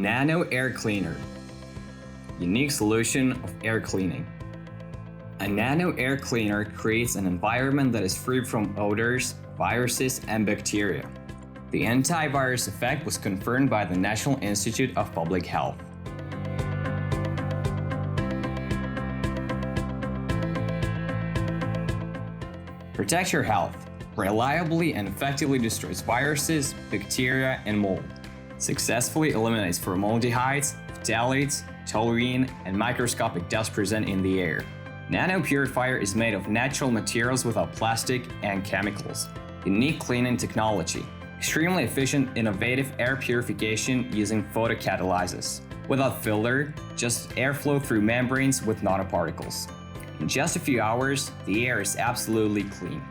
Nano aircleaner. Unique solution of air cleaning. A nano air cleaner creates an environment that is free from odors, viruses, and bacteria. The antivirus effect was confirmed by the National Institute of Public Health. Protect your health. Reliably and effectively destroys viruses, bacteria, and mold. Successfully eliminates formaldehydes, phthalates, toluene, and microscopic dust present in the air. Nanopurifier is made of natural materials without plastic and chemicals. Unique cleaning technology. Extremely efficient, innovative air purification using photocatalysis. Without filter, just airflow through membranes with nanoparticles. In just a few hours, the air is absolutely clean.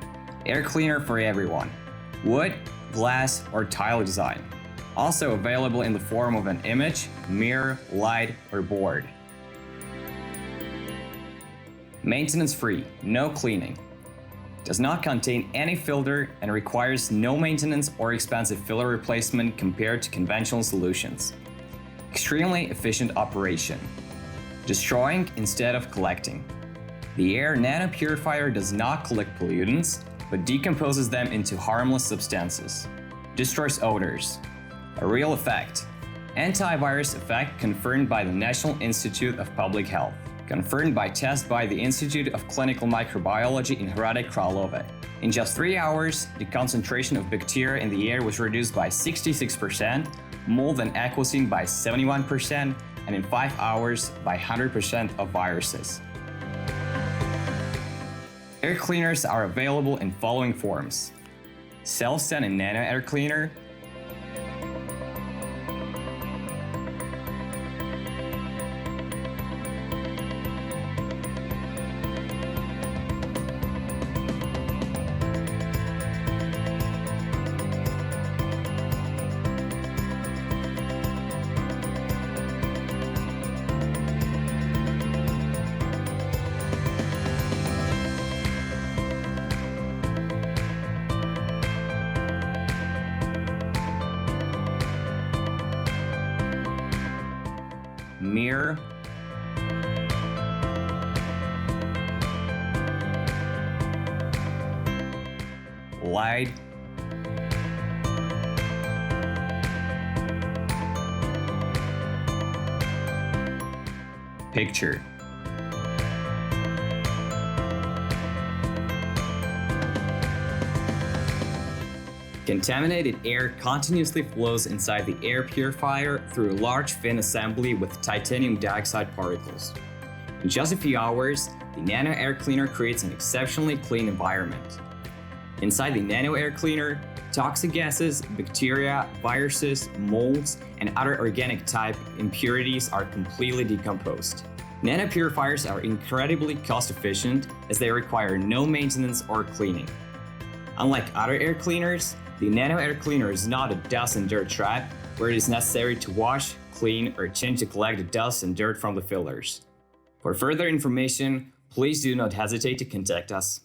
Air cleaner for everyone. Wood, glass, or tile design. Also available in the form of an image, mirror, light, or board. Maintenance-free, no cleaning. Does not contain any filter and requires no maintenance or expensive filler replacement compared to conventional solutions. Extremely efficient operation. Destroying instead of collecting. The air nanopurifier does not collect pollutants, but decomposes them into harmless substances. Destroys odors. A real effect. Antivirus effect confirmed by the National Institute of Public Health. Confirmed by test by the Institute of Clinical Microbiology in Hradec Králové. In just 3 hours, the concentration of bacteria in the air was reduced by 66%, mold and aquacine by 71%, and in 5 hours by 100% of viruses. Air cleaners are available in following forms: self-stand and nano air cleaner, mirror, light, picture. Contaminated air continuously flows inside the air purifier through a large fin assembly with titanium dioxide particles. In just a few hours, the nano air cleaner creates an exceptionally clean environment. Inside the nano air cleaner, toxic gases, bacteria, viruses, molds, and other organic type impurities are completely decomposed. Nanopurifiers are incredibly cost efficient as they require no maintenance or cleaning. Unlike other air cleaners, the nano air cleaner is not a dust and dirt trap where it is necessary to wash, clean, or change to collect the dust and dirt from the filters. For further information, please do not hesitate to contact us.